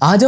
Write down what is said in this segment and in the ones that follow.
आज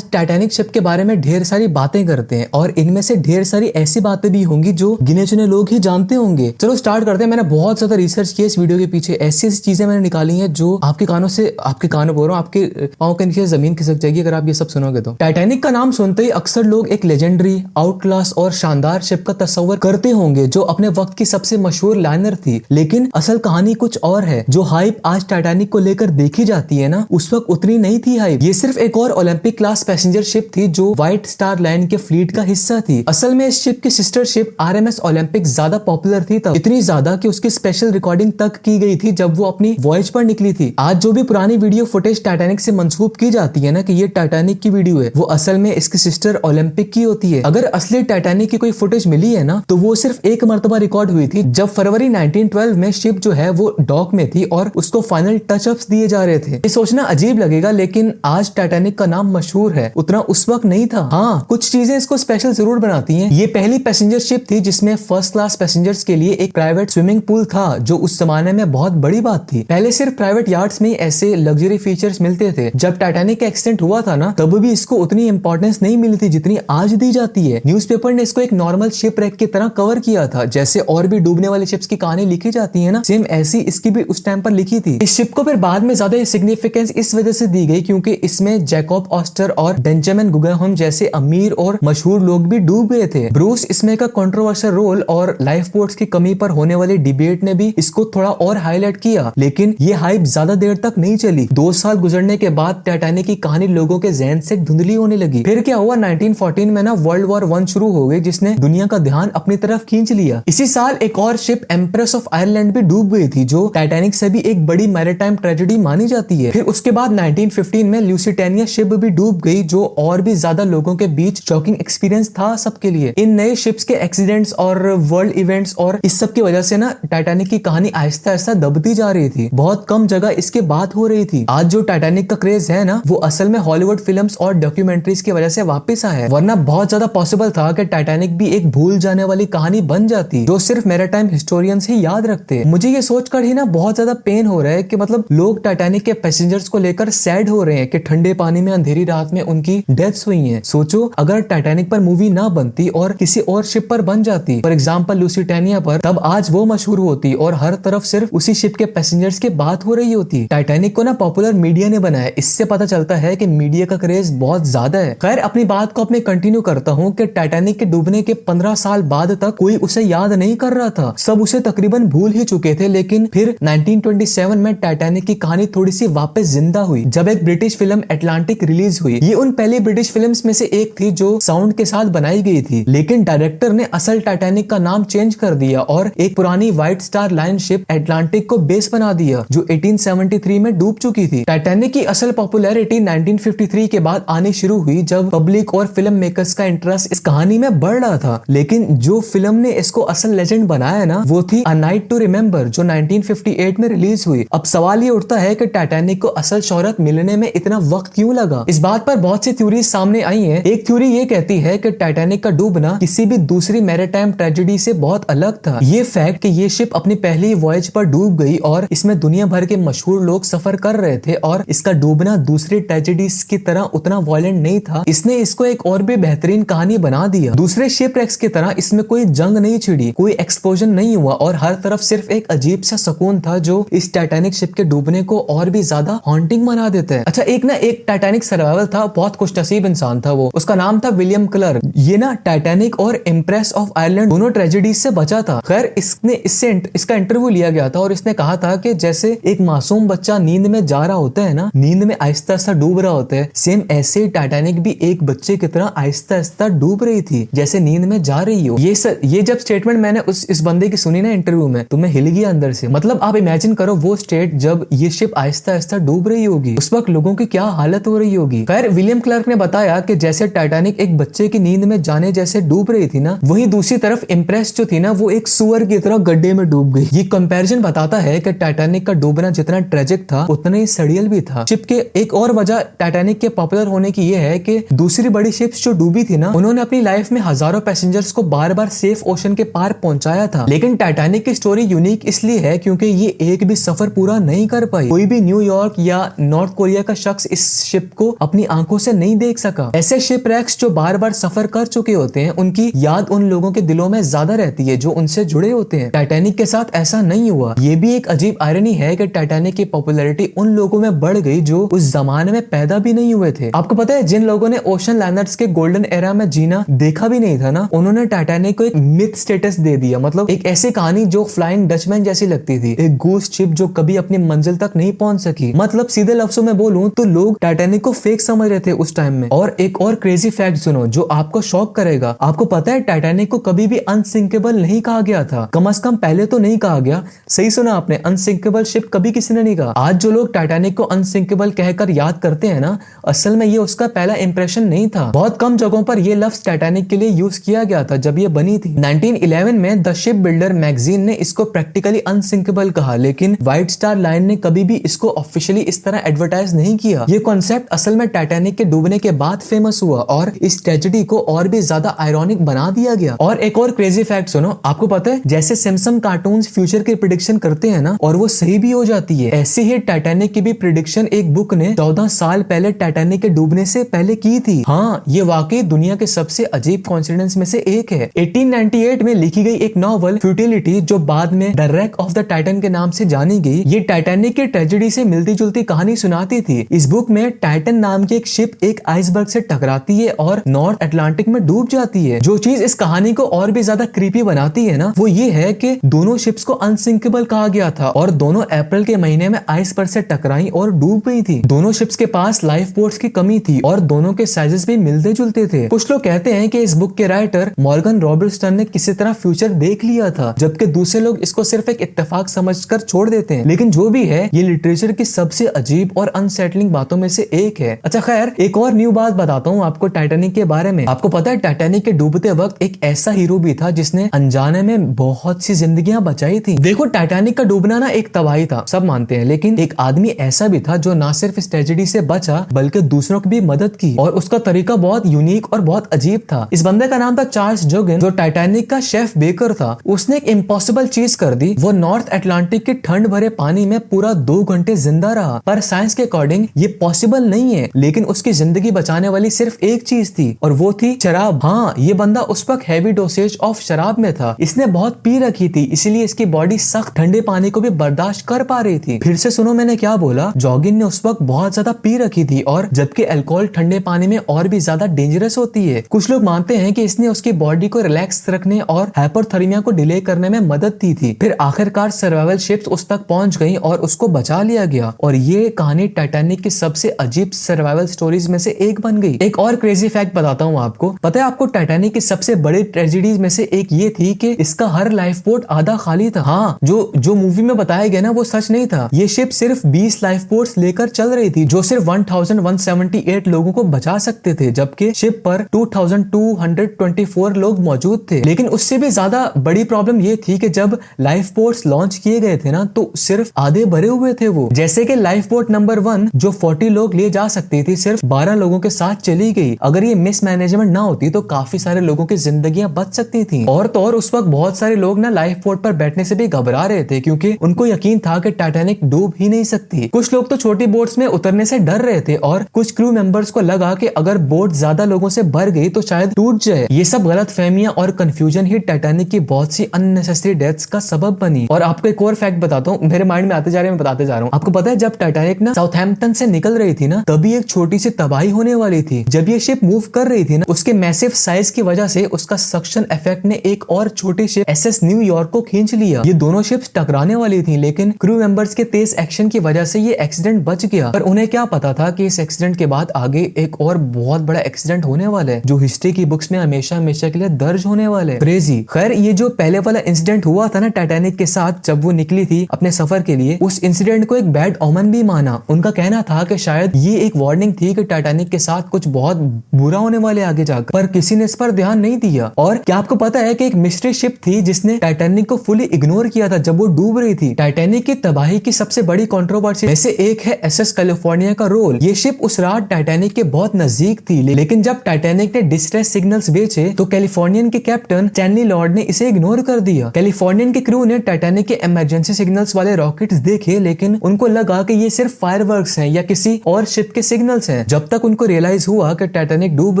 Titanic ship के बारे में ढेर सारी बातें करते हैं और इनमें से ढेर सारी ऐसी बातें भी होंगी जो गिने चुने लोग ही जानते होंगे। चलो स्टार्ट करते हैं। मैंने बहुत ज्यादा रिसर्च किया इस वीडियो के पीछे। ऐसी ऐसी चीजें मैंने निकाली हैं जो आपके कानों बोल रहा हूँ, आपके पाँव के नीचे जमीन खिसक जाएगी अगर आप ये सब सुनोगे तो। टाइटैनिक का नाम सुनते ही अक्सर लोग एक लेजेंडरी, आउट क्लास और शानदार शिप का तस्वर करते होंगे जो अपने वक्त की सबसे मशहूर लाइनर थी। लेकिन असल कहानी कुछ और है। जो हाइप आज टाइटैनिक को लेकर देखी जाती है ना, उस वक्त उतनी नहीं थी हाइप। ये सिर्फ एक और ओलंपिक क्लास पैसेंजर शिप थी जो व्हाइट स्टार लाइन के फ्लीट का हिस्सा थी। असल में इस शिप की सिस्टर शिप आरएमएस ओलंपिक ज्यादा पॉपुलर थी तब, इतनी ज्यादा कि उसकी स्पेशल रिकॉर्डिंग तक की गई थी जब वो अपनी वॉयज पर निकली थी। आज जो भी पुरानी वीडियो फुटेज टाइटैनिक से मंसूब की जाती है ना कि ये टाइटैनिक की वीडियो है, वो असल में इसकी सिस्टर ओलंपिक की होती है। अगर असली टाइटैनिक की कोई फुटेज मिली है ना, तो वो सिर्फ एक मर्तबा रिकॉर्ड हुई थी जब फरवरी 1912 में शिप जो है वो डॉक में थी और उसको फाइनल टचअप्स दिए जा रहे थे। ये सोचना अजीब लगेगा लेकिन आज टाइटैनिक का नाम मशहूर है, उतना उस वक्त नहीं था। हाँ, कुछ चीजें इसको स्पेशल जरूर बनाती हैं। ये पहली पैसेंजर शिप थी जिसमें फर्स्ट क्लास पैसेंजर्स के लिए एक प्राइवेट स्विमिंग पूल था, जो उस जमाने में बहुत बड़ी बात थी। पहले सिर्फ प्राइवेट यार्ड्स में ऐसे लग्जरी फीचर्स मिलते थे। जब टाइटैनिक का एक्सीडेंट हुआ था ना, तब भी इसको उतनी इंपॉर्टेंस नहीं मिली थी जितनी आज दी जाती है। न्यूज़पेपर ने इसको एक नॉर्मल शिप रेक की तरह कवर किया था, जैसे और भी डूबने वाली शिप्स की कहानी लिखी जाती है ना, सेम ऐसी इसकी भी उस टाइम पर लिखी थी। इस शिप को फिर बाद में ज्यादा सिग्निफिकेंस इस वजह से दी गई क्योंकि इसमें जैकब ऑस्टर और बेंजामिन गुगनहेम जैसे अमीर और मशहूर लोग भी डूब गए थे। ब्रूस इसमें का कंट्रोवर्शियल रोल और लाइफ बोट्स की कमी पर होने वाली डिबेट ने भी इसको थोड़ा और हाईलाइट किया, लेकिन ये हाइप ज्यादा देर तक नहीं चली। 2 साल गुजरने के बाद टाइटैनिक की कहानी लोगों के जहन से धुंधली होने लगी। फिर क्या हुआ, 1914 में ना वर्ल्ड वॉर 1 शुरू हो गई जिसने दुनिया का ध्यान अपनी तरफ खींच लिया। इसी साल एक और शिप एम्प्रेस ऑफ आयरलैंड भी डूब गई थी, जो टाइटैनिक से भी एक बड़ी मैरीटाइम ट्रेजेडी मानी जाती है। फिर उसके बाद 1915 में ल्यूसिटानिया शिप भी डूब गई, जो और भी ज्यादा लोगों के बीच शॉकिंग एक्सपीरियंस था सबके लिए। इन नए शिप्स के एक्सीडेंट्स और वर्ल्ड इवेंट्स और इस सब की वजह से ना टाइटैनिक की कहानी आहिस्ता आहिस्ता दबती जा रही थी। बहुत कम जगह इसके बात हो रही थी। आज जो टाइटैनिक का क्रेज है ना, वो असल में हॉलीवुड फिल्म्स और डॉक्यूमेंट्रीज की वजह से वापस आया है। वरना बहुत ज्यादा पॉसिबल था कि टाइटैनिक भी एक भूल जाने वाली कहानी बन जाती जो सिर्फ मैरीटाइम हिस्टोरियंस ही याद रखते। मुझे ये सोचकर ही ना बहुत ज्यादा पेन हो रहा है कि मतलब लोग टाइटैनिक के पैसेंजर्स को लेकर सैड हो रहे हैं कि ठंडे पानी में अंधेरी रात में उनकी डेथ्स हुई हैं। सोचो अगर टाइटैनिक पर मूवी ना बनती और किसी और शिप पर बन जाती, फॉर एग्जांपल लुसिटानिया पर, तब आज वो मशहूर होती और हर तरफ सिर्फ उसी शिप के पैसेंजर्स की बात हो रही होती। टाइटैनिक को ना पॉपुलर मीडिया ने बनाया, इससे पता चलता है कि मीडिया का क्रेज बहुत ज्यादा है। खैर, अपनी बात को अपने कंटिन्यू करता हूँ कि टाइटैनिक के डूबने के 15 साल बाद तक कोई उसे याद नहीं कर रहा था। सब उसे तकरीबन भूल ही चुके थे। लेकिन फिर 1927 में टाइटैनिक की कहानी थोड़ी सी वापस जिंदा हुई जब एक ब्रिटिश फिल्म एटलांटिक रिलीज हुई। ये उन पहली ब्रिटिश फिल्म्स में से एक थी जो साउंड के साथ बनाई गई थी, लेकिन डायरेक्टर ने असल टाइटैनिक का नाम चेंज कर दिया और एक पुरानी white star line ship Atlantic को बेस बना दिया जो 1873 में डूब चुकी थी। टाइटैनिक की असल पॉपुलैरिटी 1953 के बाद आनी शुरू हुई जब पब्लिक और फिल्म मेकर्स का इंटरेस्ट इस कहानी में बढ़ रहा था। लेकिन जो फिल्म ने इसको असल लेजेंड बनाया ना, वो थी अ नाइट टू रिमेंबर जो 1958 में रिलीज हुई। अब सवाल ये उठता है कि टाइटैनिक को असल शोहरत मिलने में इतना वक्त क्यों लगा। इस बात पर बहुत सी थ्योरी सामने आई है। एक थ्योरी ये कहती है कि टाइटैनिक का डूबना किसी भी दूसरी मैरीटाइम ट्रेजेडी से बहुत अलग था। ये फैक्ट कि ये शिप अपनी पहली वॉयज पर डूब गई और इसमें दुनिया भर के मशहूर लोग सफर कर रहे थे और इसका डूबना दूसरी ट्रेजेडीज की तरह उतना वायलेंट नहीं था, इसने इसको एक और भी बेहतरीन कहानी बना दिया। दूसरे शिप रेक्स की तरह इसमें कोई जंग नहीं छिड़ी, कोई एक्सप्लोजन नहीं हुआ और हर तरफ सिर्फ एक अजीब सा सुकून था जो इस टाइटैनिक शिप के डूबने को और भी ज्यादा हॉन्टिंग बना देता है। अच्छा, एक टाइटैनिक सर्वाइवल था, बहुत खुशनसीब इंसान था वो। उसका नाम था विलियम क्लर्क। ये ना टाइटैनिक और एम्प्रेस ऑफ आयरलैंड दोनों ट्रेजेडीज से बचा था। खैर, इसका इंटरव्यू लिया गया था और इसने कहा था कि जैसे एक मासूम बच्चा नींद में जा रहा होता है ना, नींद में आहिस्ता आहिस्ता डूब रहा होता है, सेम ऐसे ही टाइटैनिक भी एक बच्चे की तरह आहिस्ता आहिस्ता डूब रही थी, जैसे नींद में जा रही हो। ये जब स्टेटमेंट मैंने इस बंदे की सुनी ना इंटरव्यू में, तो मैं हिल गया अंदर से। मतलब आप इमेजिन करो वो स्टेट जब ये शिप आहिस्ता आहिस्ता डूब रही होगी, उस वक्त लोगों की क्या हालत हो रही होगी। खैर, विलियम क्लर्क ने बताया कि जैसे टाइटैनिक एक बच्चे की नींद में जाने जैसे डूब रही थी ना, वहीं दूसरी तरफ इम्प्रेस जो थी ना, वो एक सुअर की तरह गड्ढे में डूब गई। ये कंपैरिजन बताता है कि टाइटैनिक का डूबना जितना ट्रेजिक था उतना ही सड़ियल भी था। शिप के एक और वजह टाइटैनिक के पॉपुलर होने की ये है कि दूसरी बड़ी शिप्स जो डूबी थी ना, उन्होंने अपनी लाइफ में हजारों पैसेंजर्स को बार बार सेफ ओशन के पार पहुंचाया था। लेकिन टाइटैनिक की स्टोरी यूनिक इसलिए है क्योंकि ये एक भी सफर पूरा नहीं कर पाई। कोई भी न्यूयॉर्क या नॉर्थ कोरिया का शख्स इस शिप को को अपनी आंखों से नहीं देख सका। ऐसे शिपरैक्स जो बार बार सफर कर चुके होते हैं, उनकी याद उन लोगों के दिलों में ज्यादा रहती है जो उनसे जुड़े होते हैं। टाइटैनिक के साथ ऐसा नहीं हुआ। ये भी एक अजीब आयरनी है कि टाइटैनिक की पॉपुलैरिटी उन लोगों में बढ़ गई जो उस जमाने में पैदा भी नहीं हुए थे। आपको पता है, जिन लोगों ने ओशन लाइनर्स के गोल्डन एरा में जीना देखा भी नहीं था ना, उन्होंने टाइटैनिक को एक मिथ स्टेटस दे दिया। मतलब एक ऐसी कहानी जो फ्लाइंग डचमैन जैसी लगती थी, एक गूस शिप जो कभी अपनी मंजिल तक नहीं पहुंच सकी। मतलब सीधे लफ्जों में बोलूं तो लोग टाइटैनिक को फेक समझ रहे थे उस टाइम में। और एक और क्रेजी फैक्ट सुनो जो आपको शॉक करेगा। आपको पता है टाइटैनिक को कभी भी अनसिंकेबल नहीं कहा गया था, कम से कम पहले तो नहीं कहा गया। सही सुना आपने, अनसिंकेबल शिप कभी किसी ने नहीं कहा। आज जो लोग टाइटैनिक को अनसिंकेबल कहकर याद करते हैं ना, असल में ये उसका पहला इंप्रेशन नहीं था। बहुत कम जगहों पर ये लफ्ज टाइटैनिक के लिए यूज किया गया था जब ये बनी थी। 1911 में द शिप बिल्डर मैगजीन ने इसको प्रैक्टिकली अनसिंकेबल कहा, लेकिन व्हाइट स्टार लाइन ने कभी भी इसको ऑफिशियली इस तरह एडवर्टाइज नहीं किया। ये कॉन्सेप्ट असल में टाइटैनिक के डूबने के बाद फेमस हुआ और इस ट्रेजेडी को और भी ज्यादा आयरॉनिक बना दिया गया। और एक और क्रेजी फैक्ट सुनो, आपको पता है जैसे सिम्पसन कार्टून्स फ्यूचर की प्रेडिक्शन करते हैं ना, और वो सही भी हो जाती है, ऐसे ही टाइटैनिक की भी प्रेडिक्शन एक बुक ने 14 साल पहले टाइटैनिक के डूबने से पहले की थी। हाँ, ये वाकई दुनिया के सबसे अजीब कोइंसिडेंस में से एक है। 1898 में लिखी गई एक नॉवल फ्यूटिलिटी, जो बाद में the rack of the Titan के नाम से जानी गई, ये टाइटैनिक के ट्रेजेडी से मिलती जुलती कहानी सुनाती थी। इस बुक में टाइटन नाम की एक शिप एक आइसबर्ग से टकराती है और नॉर्थ अटलांटिक में डूब जाती है। जो चीज इस कहानी को और भी ज्यादा क्रीपी बनाती है ना, वो ये है कि दोनों शिप्स को अनसिंकेबल कहा गया था और दोनों अप्रैल के महीने में आइसबर्ग से टकराई और डूब गई थी। दोनों शिप्स के पास लाइफ बोट्स की कमी थी और दोनों के साइजेस भी मिलते जुलते थे। कुछ लोग कहते हैं कि इस बुक के राइटर मॉर्गन रॉबर्टसन ने किसी तरह फ्यूचर देख लिया था, जबकि दूसरे लोग इसको सिर्फ एक इत्तेफाक समझकर छोड़ देते हैं। लेकिन जो भी है, ये लिटरेचर की सबसे अजीब और अनसेटलिंग बातों में से एक है। अच्छा खैर, एक और न्यू बात बताता हूँ आपको टाइटैनिक के बारे में। आपको पता है टाइटैनिक के डूबते वक्त एक ऐसा हीरो भी था जिसने अनजाने में बहुत सी जिंदगियां बचाई थी। देखो, टाइटैनिक का डूबना ना एक तबाही था, सब मानते हैं, लेकिन एक आदमी ऐसा भी था जो ना सिर्फ इस ट्रेजेडी से बचा बल्कि दूसरों की भी मदद की, और उसका तरीका बहुत यूनिक और बहुत अजीब था। इस बंदे का नाम था चार्ल्स जोगिन, जो टाइटैनिक का शेफ बेकर था। उसने एक इम्पॉसिबल चीज कर दी, वो नॉर्थ अटलांटिक के ठंड भरे पानी में पूरा 2 घंटे जिंदा रहा। पर साइंस के अकॉर्डिंग ये पॉसिबल नहीं है, लेकिन उसकी जिंदगी बचाने वाली सिर्फ एक चीज थी, और वो थी शराब। हाँ, ये बंदा उस वक्त हैवी डोसेज ऑफ शराब में था। इसने बहुत पी रखी थी, इसीलिए इसकी बॉडी सख्त ठंडे पानी को भी बर्दाश्त कर पा रही थी। फिर से सुनो मैंने क्या बोला, जॉगिन ने उस वक्त बहुत ज्यादा पी रखी थी, और जबकि अल्कोहल ठंडे पानी में और भी ज्यादा डेंजरस होती है। कुछ लोग मानते हैं कि इसने उसकी बॉडी को रिलैक्स रखने और हाइपोथर्मिया को डिले करने में मदद दी थी। फिर आखिरकार सर्वाइवल शिप्स उस तक पहुंच गई और उसको बचा लिया गया, और ये कहानी टाइटैनिक की सबसे अजीब सर्वाइवल स्टोरीज में से एक बन गई। एक और क्रेजी फैक्ट बताता हूँ आपको। पता है आपको टाइटैनिक की सबसे बड़ी ट्रेजेडीज में से एक ये थी कि इसका हर लाइफ बोट आधा खाली था। हाँ, जो मूवी में बताया गया ना, वो सच नहीं था। ये शिप सिर्फ 20 लाइफ बोट्स लेकर चल रही थी, जो सिर्फ 1178 लोगों को बचा सकते थे, जबकि शिप पर 2224 लोग मौजूद थे। लेकिन उससे भी ज्यादा बड़ी प्रॉब्लम ये थी कि जब लाइफ बोट्स लॉन्च किए गए थे ना, तो सिर्फ आधे भरे हुए थे वो। जैसे कि लाइफ बोट नंबर 1 जो 40 लोग ले जा सकती थी, सिर्फ 12 लोगों के साथ चली गई। अगर ये मिसमैनेजमेंट ना होती तो काफी सारे लोगों की जिंदगियां बच सकती थी। और तो और उस वक्त बहुत सारे लोग ना लाइफ बोट पर बैठने से भी घबरा रहे थे, क्योंकि उनको यकीन था कि टाइटैनिक डूब ही नहीं सकती। कुछ लोग तो छोटी बोट्स में उतरने से डर रहे थे, और कुछ क्रू मेंबर्स को लगा कि अगर बोट ज्यादा लोगों से भर गई तो शायद टूट जाए। ये सब गलतफहमियां और कंफ्यूजन ही टाइटैनिक की बहुत सी अननेसेसरी डेथ्स का सबब बनी। और आपको एक और फैक्ट बताता हूँ, मेरे माइंड में आते जा रहे हैं, मैं बताते जा रहा हूँ। आपको पता है जब टाइटैनिक ना साउथहैम्पटन से निकल रही थी ना, तभी एक छोटी सी तबाही होने वाली थी। जब ये शिप मूव कर रही थी ना, उसके मैसिव साइज की वजह से उसका सक्शन इफेक्ट ने एक और छोटी शिप एसएस न्यूयॉर्क को खींच लिया। ये दोनों शिप्स टकराने वाली थी, लेकिन क्रू मेंबर्स के तेज एक्शन की वजह से ये एक्सीडेंट बच गया। पर उन्हें क्या पता था कि इस एक्सीडेंट के बाद आगे एक और बहुत बड़ा एक्सीडेंट होने वाला है, जो हिस्ट्री की बुक्स में हमेशा हमेशा के लिए दर्ज होने वाला है। क्रेजी। खैर, ये जो पहले वाला इंसिडेंट हुआ था ना टाइटैनिक के साथ, जब वो निकली थी अपने सफर के लिए, उस इंसिडेंट को एक बैड ओमन भी माना। उनका कहना था कि शायद ये एक वार्निंग थी कि टाइटैनिक के साथ कुछ बहुत बुरा होने वाले आगे जाकर, पर किसी ने इस पर ध्यान नहीं दिया। और क्या आपको पता है कि एक मिस्ट्री शिप थी जिसने टाइटैनिक को फुली इग्नोर किया था जब वो डूब रही थी। टाइटैनिक की तबाही की सबसे बड़ी कंट्रोवर्सी में से एक है एसएस कैलिफोर्निया का रोल। ये शिप उस रात टाइटैनिक के बहुत नजदीक थी, लेकिन जब टाइटैनिक ने डिस्ट्रेस सिग्नल्स भेजे तो कैलिफोर्नियन के कैप्टन स्टैनली लॉर्ड ने इसे इग्नोर कर दिया। कैलिफोर्नियन के क्रू ने टाइटैनिक के इमरजेंसी सिग्नल्स वाले रॉकेट्स देखे, लेकिन उनको लगा कि ये सिर्फ फायरवर्क्स हैं या किसी और शिप के सिग्नल्स हैं। जब तक उनको रियलाइज हुआ कि टाइटैनिक डूब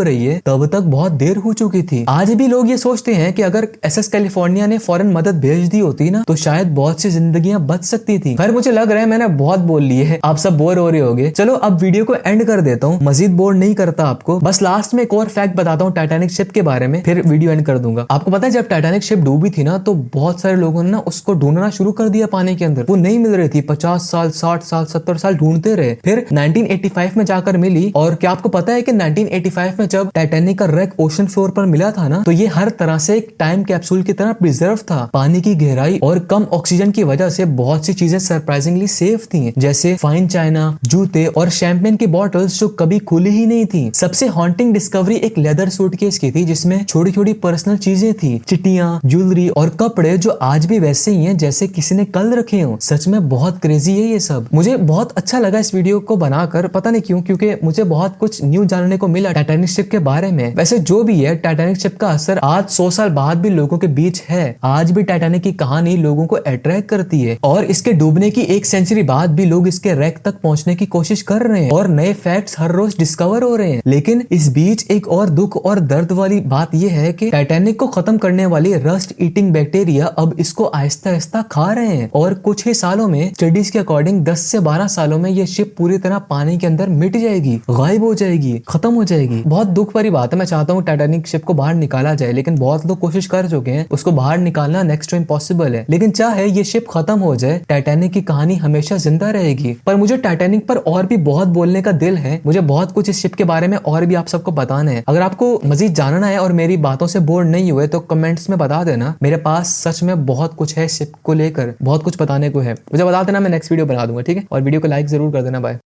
रही है तब तक बहुत देर हो चुकी थी। आज भी लोग ये सोचते हैं कि अगर एसएस कैलिफोर्निया ने फौरन मदद भेज दी होती ना तो शायद बहुत सी जिंदगियां बच सकती थी। खैर मुझे लग रहा है मैंने बहुत बोल लिए है, आप सब बोर हो रहे होगे। चलो अब वीडियो को एंड कर देता हूँ, मजीद बोर नहीं करता आपको। बस लास्ट में एक और फैक्ट बताता हूँ टाइटैनिक शिप के बारे में, फिर वीडियो एंड कर दूंगा। आपको पता है जब टाइटैनिक शिप डूबी थी ना तो बहुत सारे लोगों ने ना उसको ढूंढना शुरू कर दिया पानी के अंदर। वो नहीं मिल रही थी, 50 साल 60 साल 70 साल ढूंढते रहे। फिर 1985 में जाकर मिली। और क्या आपको पता है कि 1985 में जब टाइटैनिक का रेक ओशन फ्लोर पर मिला था ना तो ये हर तरह से एक टाइम कैप्सूल की तरह प्रिजर्व था। पानी की गहराई और कम ऑक्सीजन की वजह से बहुत सी चीजें सरप्राइजिंगली सेफ थी, जैसे फाइन चाइना, जूते और शैंपेन की बॉटल्स जो कभी खुली ही नहीं थी। सबसे हॉन्टिंग डिस्कवरी एक लेदर सूटकेस की थी जिसमें छोटी छोटी पर्सनल चीजें थी, चिट्टियां, ज्वेलरी और कपड़े जो आज भी वैसे ही हैं जैसे किसी ने कल रखे हो। सच में बहुत क्रेजी है ये सब। मुझे बहुत अच्छा लगा इस वीडियो को बनाकर, पता नहीं क्यों, क्योंकि मुझे बहुत कुछ न्यू जानने को मिला टाइटैनिक शिप के बारे में। वैसे जो भी है टाइटैनिक शिप का असर आज 100 साल बाद भी लोगों के बीच है। आज भी टाइटैनिक की कहानी लोगों को अट्रैक्ट करती है और इसके डूबने की 1 सेंचुरी बाद भी लोग इसके रैक तक पहुंचने की कोशिश कर रहे हैं और नए फैक्ट्स हर रोज डिस्कवर हो रहे हैं। लेकिन इस बीच एक और दुख और दर्द वाली बात यह है कि टाइटैनिक को खत्म करने वाली रस्ट ईटिंग बैक्टीरिया अब इसको आहिस्ता आहिस्ता खा रहे हैं और कुछ ही सालों में, स्टडीज के अकॉर्डिंग 10 से 12 सालों में ये शिप पूरी तरह पानी के अंदर मिट जाएगी, गायब हो जाएगी, खत्म हो जाएगी। बहुत दुख भरी बात है। मैं चाहता हूँ टाइटैनिक शिप को बाहर निकाला जाए, लेकिन बहुत लोग कोशिश कर चुके हैं। उसको बाहर निकालना नेक्स्ट टू इम्पॉसिबल है। लेकिन चाहे ये शिप खत्म हो जाए, टाइटैनिक की कहानी हमेशा जिंदा रहेगी। पर मुझे टाइटैनिक पर और भी बहुत बोलने का दिल है। मुझे बहुत कुछ इस शिप के बारे में और भी आप सबको बताना है। अगर आपको मजीद जानना है और मेरी बातों से बोर नहीं हुए तो कमेंट्स में बता देना। मेरे पास सच में बहुत कुछ है शिप को लेकर, बहुत कुछ बताने को है। मुझे बता देना, मैं नेक्स्ट वीडियो बना दूंगा, ठीक है? और वीडियो को लाइक जरूर कर देना। बाय।